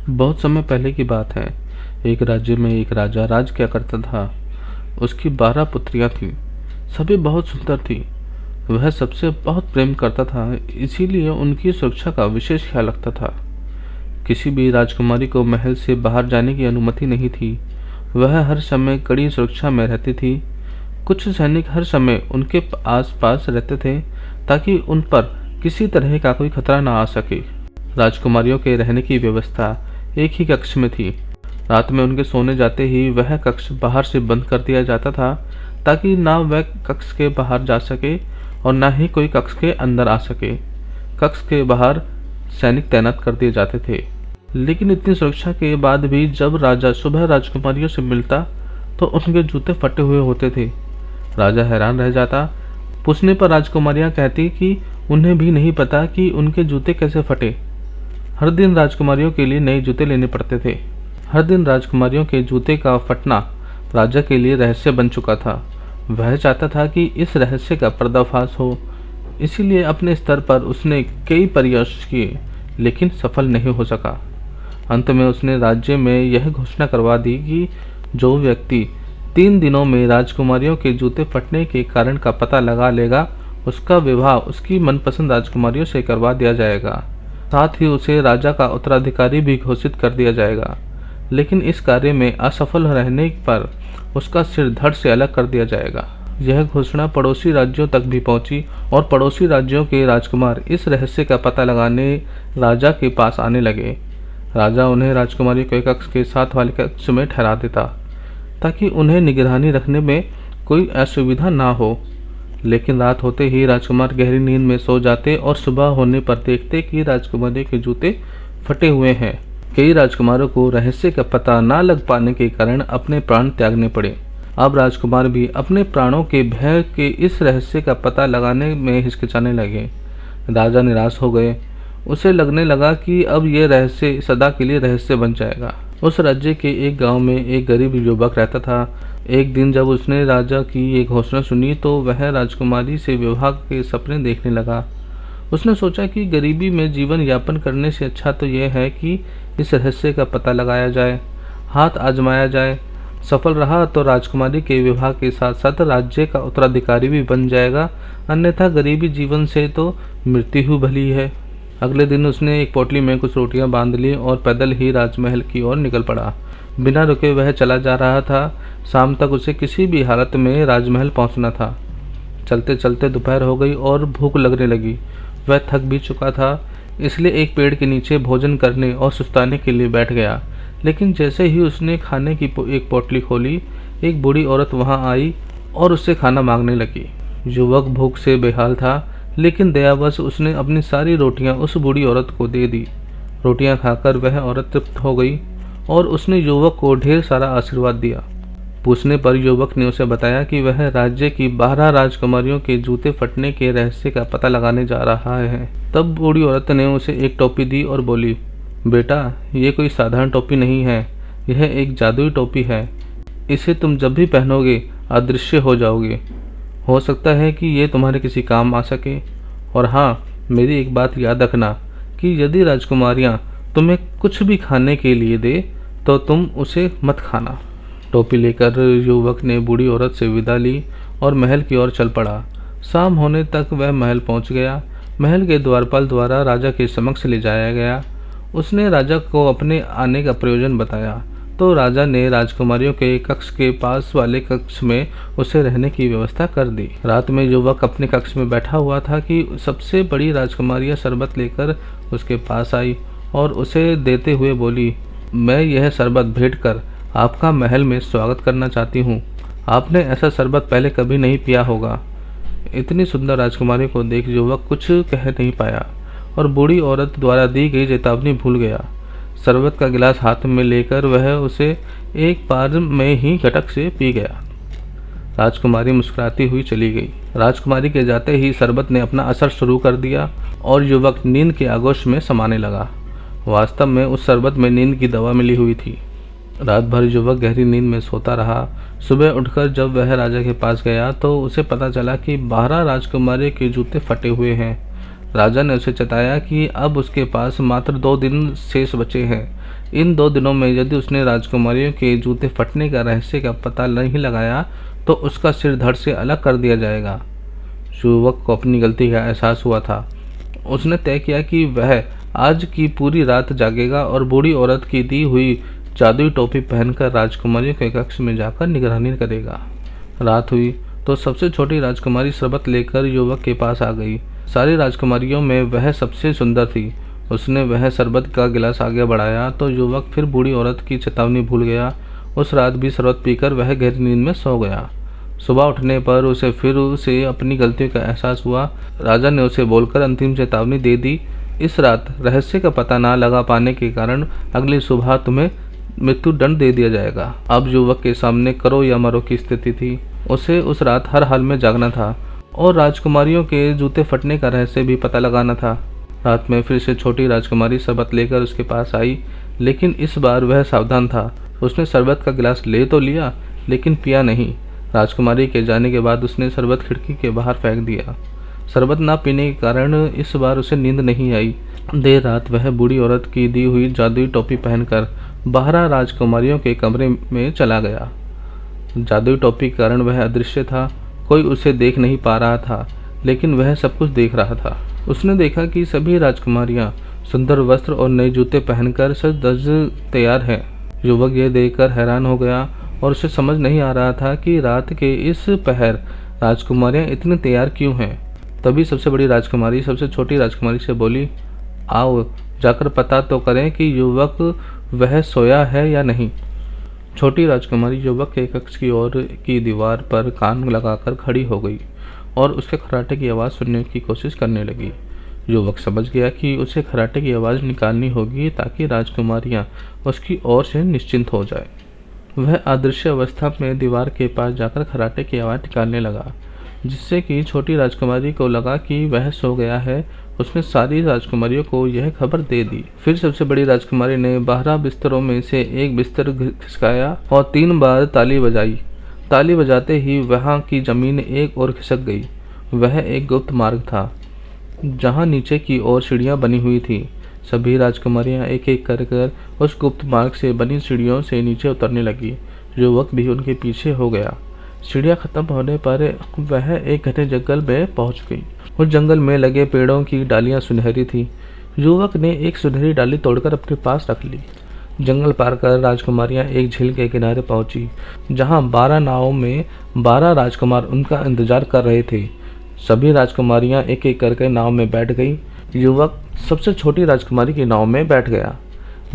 बहुत समय पहले की बात है। एक राज्य में एक राजा राज किया करता था। उसकी 12 पुत्रियां थीं। सभी बहुत सुंदर थीं। वह सबसे बहुत प्रेम करता था, इसीलिए उनकी सुरक्षा का विशेष ख्याल रखता था। किसी भी राजकुमारी को महल से बाहर जाने की अनुमति नहीं थी। वह हर समय कड़ी सुरक्षा में रहती थी। कुछ सैनिक हर समय उनके आस-पास रहते थे ताकि उन पर किसी तरह का कोई खतरा न आ सके। राजकुमारियों के रहने की व्यवस्था एक ही कक्ष में थी। रात में उनके सोने जाते ही वह कक्ष बाहर से बंद कर दिया जाता था ताकि ना वह कक्ष के बाहर जा सके और ना ही कोई कक्ष के अंदर आ सके। कक्ष के बाहर सैनिक तैनात कर दिए जाते थे। लेकिन इतनी सुरक्षा के बाद भी जब राजा सुबह राजकुमारियों से मिलता तो उनके जूते फटे हुए होते थे। राजा हैरान रह जाता। पूछने पर राजकुमारियां कहती कि उन्हें भी नहीं पता कि उनके जूते कैसे फटे। हर दिन राजकुमारियों के लिए नए जूते लेने पड़ते थे। हर दिन राजकुमारियों के जूते का फटना राजा के लिए रहस्य बन चुका था। वह चाहता था कि इस रहस्य का पर्दाफाश हो, इसीलिए अपने स्तर पर उसने कई प्रयास किए, लेकिन सफल नहीं हो सका। अंत में उसने राज्य में यह घोषणा करवा दी कि जो व्यक्ति 3 दिनों में राजकुमारियों के जूते फटने के कारण का पता लगा लेगा, उसका विवाह उसकी मनपसंद राजकुमारियों से करवा दिया जाएगा। साथ ही उसे राजा का उत्तराधिकारी भी घोषित कर दिया जाएगा। लेकिन इस कार्य में असफल रहने पर उसका सिर धड़ से अलग कर दिया जाएगा। यह घोषणा पड़ोसी राज्यों तक भी पहुंची और पड़ोसी राज्यों के राजकुमार इस रहस्य का पता लगाने राजा के पास आने लगे। राजा उन्हें राजकुमारी के कक्ष के साथ वाले कक्ष में ठहरा देता ताकि उन्हें निगरानी रखने में कोई असुविधा ना हो। लेकिन रात होते ही राजकुमार गहरी नींद में सो जाते और सुबह होने पर देखते कि राजकुमारी के जूते फटे हुए हैं। कई राजकुमारों को रहस्य का पता न लग पाने के कारण अपने प्राण त्यागने पड़े। अब राजकुमार भी अपने प्राणों के भय के इस रहस्य का पता लगाने में हिचकिचाने लगे। राजा निराश हो गए। उसे लगने लगा कि अब यह रहस्य सदा के लिए रहस्य बन जाएगा। उस राज्य के एक गांव में एक गरीब युवक रहता था। एक दिन जब उसने राजा की ये घोषणा सुनी तो वह राजकुमारी से विवाह के सपने देखने लगा। उसने सोचा कि गरीबी में जीवन यापन करने से अच्छा तो यह है कि इस रहस्य का पता लगाया जाए, हाथ आजमाया जाए। सफल रहा तो राजकुमारी के विवाह के साथ साथ राज्य का उत्तराधिकारी भी बन जाएगा, अन्यथा गरीबी जीवन से तो मृत्यु ही भली है। अगले दिन उसने एक पोटली में कुछ रोटियां बांध ली और पैदल ही राजमहल की ओर निकल पड़ा। बिना रुके वह चला जा रहा था। शाम तक उसे किसी भी हालत में राजमहल पहुंचना था। चलते चलते दोपहर हो गई और भूख लगने लगी। वह थक भी चुका था, इसलिए एक पेड़ के नीचे भोजन करने और सुस्ताने के लिए बैठ गया। लेकिन जैसे ही उसने खाने की एक पोटली खोली, एक बूढ़ी औरत वहां आई और उससे खाना मांगने लगी। युवक भूख से बेहाल था, लेकिन दयावश उसने अपनी सारी रोटियां उस बूढ़ी औरत को दे दी। रोटियां खाकर वह औरत तृप्त हो गई और उसने युवक को ढेर सारा आशीर्वाद दिया। पूछने पर युवक ने उसे बताया कि वह राज्य की 12 राजकुमारियों के जूते फटने के रहस्य का पता लगाने जा रहा है। तब बूढ़ी औरत ने उसे एक टोपी दी और बोली, बेटा, ये कोई साधारण टोपी नहीं है, यह एक जादुई टोपी है। इसे तुम जब भी पहनोगे अदृश्य हो जाओगे। हो सकता है कि ये तुम्हारे किसी काम आ सके। और हाँ, मेरी एक बात याद रखना कि यदि राजकुमारियाँ तुम्हें कुछ भी खाने के लिए दे तो तुम उसे मत खाना। टोपी लेकर युवक ने बूढ़ी औरत से विदा ली और महल की ओर चल पड़ा। शाम होने तक वह महल पहुंच गया। महल के द्वारपाल द्वारा राजा के समक्ष ले जाया गया। उसने राजा को अपने आने का प्रयोजन बताया तो राजा ने राजकुमारियों के कक्ष के पास वाले कक्ष में उसे रहने की व्यवस्था कर दी। रात में युवक अपने कक्ष में बैठा हुआ था कि सबसे बड़ी राजकुमारियां शरबत लेकर उसके पास आई और उसे देते हुए बोली, मैं यह शरबत भेंट कर आपका महल में स्वागत करना चाहती हूँ। आपने ऐसा शरबत पहले कभी नहीं पिया होगा। इतनी सुंदर राजकुमारी को देख युवक कुछ कह नहीं पाया और बूढ़ी औरत द्वारा दी गई चेतावनी भूल गया। शरबत का गिलास हाथ में लेकर वह उसे एक बार में ही गटक से पी गया। राजकुमारी मुस्कुराती हुई चली गई। राजकुमारी के जाते ही शरबत ने अपना असर शुरू कर दिया और युवक नींद के आगोश में समाने लगा। वास्तव में उस शरबत में नींद की दवा मिली हुई थी। रात भर युवक गहरी नींद में सोता रहा। सुबह उठकर जब वह राजा के पास गया तो उसे पता चला कि 12 राजकुमारी के जूते फटे हुए हैं। राजा ने उसे चेताया कि अब उसके पास मात्र 2 दिन शेष बचे हैं। इन 2 दिनों में यदि उसने राजकुमारियों के जूते फटने का रहस्य का पता नहीं लगाया तो उसका सिर धड़ से अलग कर दिया जाएगा। युवक को अपनी गलती का एहसास हुआ था। उसने तय किया कि वह आज की पूरी रात जागेगा और बूढ़ी औरत की दी हुई जादुई टोपी पहनकर राजकुमारियों के कक्ष में जाकर निगरानी करेगा। रात हुई तो सबसे छोटी राजकुमारी शरबत लेकर युवक के पास आ गई। सारी राजकुमारियों में वह सबसे सुंदर थी। उसने वह शरबत का गिलास आगे बढ़ाया तो युवक फिर बूढ़ी औरत की चेतावनी भूल गया। उस रात भी शरबत पीकर वह गहरी नींद में सो गया। सुबह उठने पर उसे फिर से अपनी गलतियों का एहसास हुआ। राजा ने उसे बोलकर अंतिम चेतावनी दे दी, इस रात रहस्य का पता ना लगा पाने के कारण अगली सुबह तुम्हें मृत्यु दंड दे दिया जाएगा। अब युवक के सामने करो या मरो की स्थिति थी। उसे उस रात हर हाल में जागना था और राजकुमारियों के जूते फटने का रहस्य भी पता लगाना था। रात में फिर से छोटी राजकुमारी शरबत लेकर उसके पास आई, लेकिन इस बार वह सावधान था। उसने शरबत का गिलास ले तो लिया लेकिन पिया नहीं। राजकुमारी के जाने के बाद उसने शरबत खिड़की के बाहर फेंक दिया। शरबत ना पीने के कारण इस बार उसे नींद नहीं आई। देर रात वह बूढ़ी औरत की दी हुई जादुई टोपी पहनकर 12 राजकुमारियों के कमरे में चला गया। जादुई टोपी के कारण वह अदृश्य था। कोई उसे देख नहीं पा रहा था, लेकिन वह सब कुछ देख रहा था। उसने देखा कि सभी राजकुमारियां सुंदर वस्त्र और नए जूते पहनकर सज धज तैयार हैं। युवक यह देखकर हैरान हो गया और उसे समझ नहीं आ रहा था कि रात के इस पहर राजकुमारियां इतनी तैयार क्यों हैं। तभी सबसे बड़ी राजकुमारी सबसे छोटी राजकुमारी से बोली, आओ जाकर पता तो करें कि युवक वह सोया है या नहीं। छोटी राजकुमारी युवक के कक्ष की ओर की दीवार पर कान लगाकर खड़ी हो गई और उसके खर्राटे की आवाज़ सुनने की कोशिश करने लगी। युवक समझ गया कि उसे खर्राटे की आवाज़ निकालनी होगी ताकि राजकुमारियां उसकी ओर से निश्चिंत हो जाए। वह अदृश्य अवस्था में दीवार के पास जाकर खर्राटे की आवाज़ निकालने लगा, जिससे कि छोटी राजकुमारी को लगा कि वह सो गया है। उसने सारी राजकुमारियों को यह खबर दे दी। फिर सबसे बड़ी राजकुमारी ने 12 बिस्तरों में से एक बिस्तर खिसकाया और 3 बार ताली बजाई। ताली बजाते ही वहां की जमीन एक ओर खिसक गई। वह एक गुप्त मार्ग था जहां नीचे की ओर सीढ़ियां बनी हुई थी। सभी राजकुमारियां एक एक कर उस गुप्त मार्ग से बनी सीढ़ियों से नीचे उतरने लगी। युवक भी उनके पीछे हो गया। सीढ़ियां खत्म होने पर वह एक घने जंगल में पहुंच गई। उस जंगल में लगे पेड़ों की डालियां सुनहरी थी। युवक ने एक सुनहरी डाली तोड़कर अपने पास रख ली। जंगल पार कर राजकुमारियां एक झील के किनारे पहुंची, जहां 12 नावों में 12 राजकुमार उनका इंतजार कर रहे थे। सभी राजकुमारियां एक एक करके नाव में बैठ गई। युवक सबसे छोटी राजकुमारी की नाव में बैठ गया।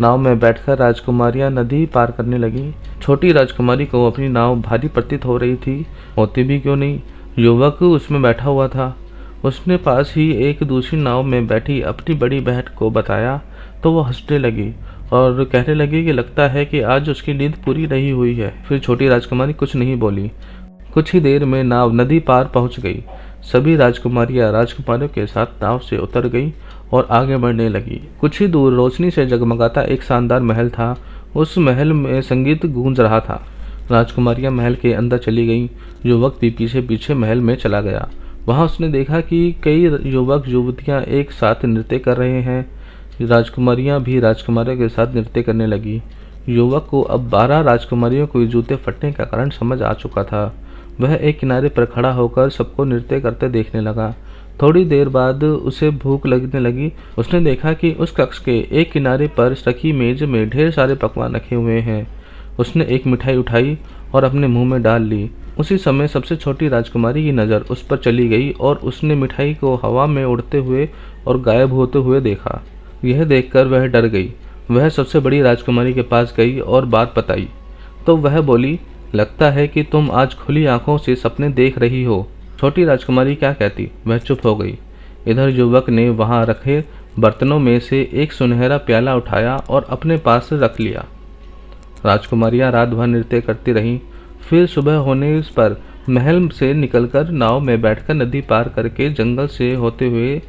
नाव में बैठकर राजकुमारियां नदी पार करने लगी। छोटी राजकुमारी को अपनी नाव भारी प्रतीत हो रही थी, होती भी क्यों नहीं। युवक उसमें बैठा हुआ था। उसने पास ही एक दूसरी नाव में बैठी अपनी बड़ी बहन को बताया तो वो हंसने लगी और कहने लगी कि लगता है कि आज उसकी नींद पूरी नहीं हुई है। फिर छोटी राजकुमारी कुछ नहीं बोली। कुछ ही देर में नाव नदी पार पहुंच गई। सभी राजकुमारियां राजकुमारों के साथ नाव से उतर गई और आगे बढ़ने लगी। कुछ ही दूर रोशनी से जगमगाता एक शानदार महल था। उस महल में संगीत गूंज रहा था। राजकुमारियां महल के अंदर चली गईं। युवक भी पीछे पीछे महल में चला गया। वहां उसने देखा कि कई युवक युवतियां एक साथ नृत्य कर रहे हैं। राजकुमारियां भी राजकुमारों के साथ नृत्य करने लगी। युवक को अब 12 राजकुमारियों को जूते फटने का कारण समझ आ चुका था। वह एक किनारे पर खड़ा होकर सबको नृत्य करते देखने लगा। थोड़ी देर बाद उसे भूख लगने लगी। उसने देखा कि उस कक्ष के एक किनारे पर रखी मेज में ढेर सारे पकवान रखे हुए हैं। उसने एक मिठाई उठाई और अपने मुंह में डाल ली। उसी समय सबसे छोटी राजकुमारी की नज़र उस पर चली गई और उसने मिठाई को हवा में उड़ते हुए और गायब होते हुए देखा। यह देखकर वह डर गई। वह सबसे बड़ी राजकुमारी के पास गई और बात बताई तो वह बोली, लगता है कि तुम आज खुली आंखों से सपने देख रही हो। छोटी राजकुमारी क्या कहती, वह चुप हो गई। इधर युवक ने वहां रखे बर्तनों में से एक सुनहरा प्याला उठाया और अपने पास रख लिया। राजकुमारियां रात भर नृत्य करती रहीं। फिर सुबह होने पर महल से निकलकर नाव में बैठकर नदी पार करके जंगल से होते हुए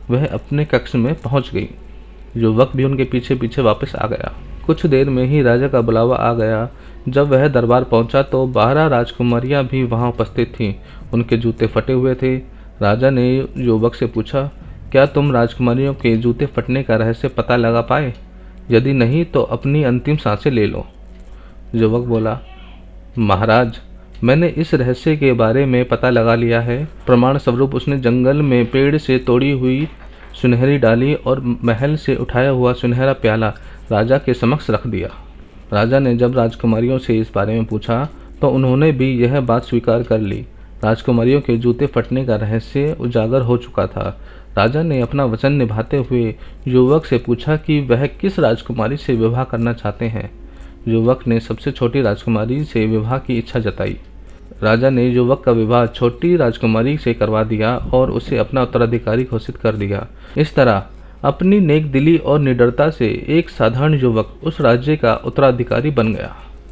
वह अपने कक्ष में पहुंच गई। युवक भी उनके पीछे पीछे वापस आ गया। कुछ देर में ही राजा का बुलावा आ गया। जब वह दरबार पहुंचा तो 12 राजकुमारियां भी वहां उपस्थित थीं। उनके जूते फटे हुए थे। राजा ने युवक से पूछा, क्या तुम राजकुमारियों के जूते फटने का रहस्य पता लगा पाए? यदि नहीं तो अपनी अंतिम सांसें ले लो। युवक बोला, महाराज, मैंने इस रहस्य के बारे में पता लगा लिया है। प्रमाण स्वरूप उसने जंगल में पेड़ से तोड़ी हुई सुनहरी डाली और महल से उठाया हुआ सुनहरा प्याला राजा के समक्ष रख दिया। राजा ने जब राजकुमारियों से इस बारे में पूछा तो उन्होंने भी यह बात स्वीकार कर ली। राजकुमारियों के जूते फटने का रहस्य उजागर हो चुका था। राजा ने अपना वचन निभाते हुए युवक से पूछा कि वह किस राजकुमारी से विवाह करना चाहते हैं। युवक ने सबसे छोटी राजकुमारी से विवाह की इच्छा जताई। राजा ने युवक का विवाह छोटी राजकुमारी से करवा दिया और उसे अपना उत्तराधिकारी घोषित कर दिया। इस तरह अपनी नेक दिली और निडरता से एक साधारण युवक उस राज्य का उत्तराधिकारी बन गया।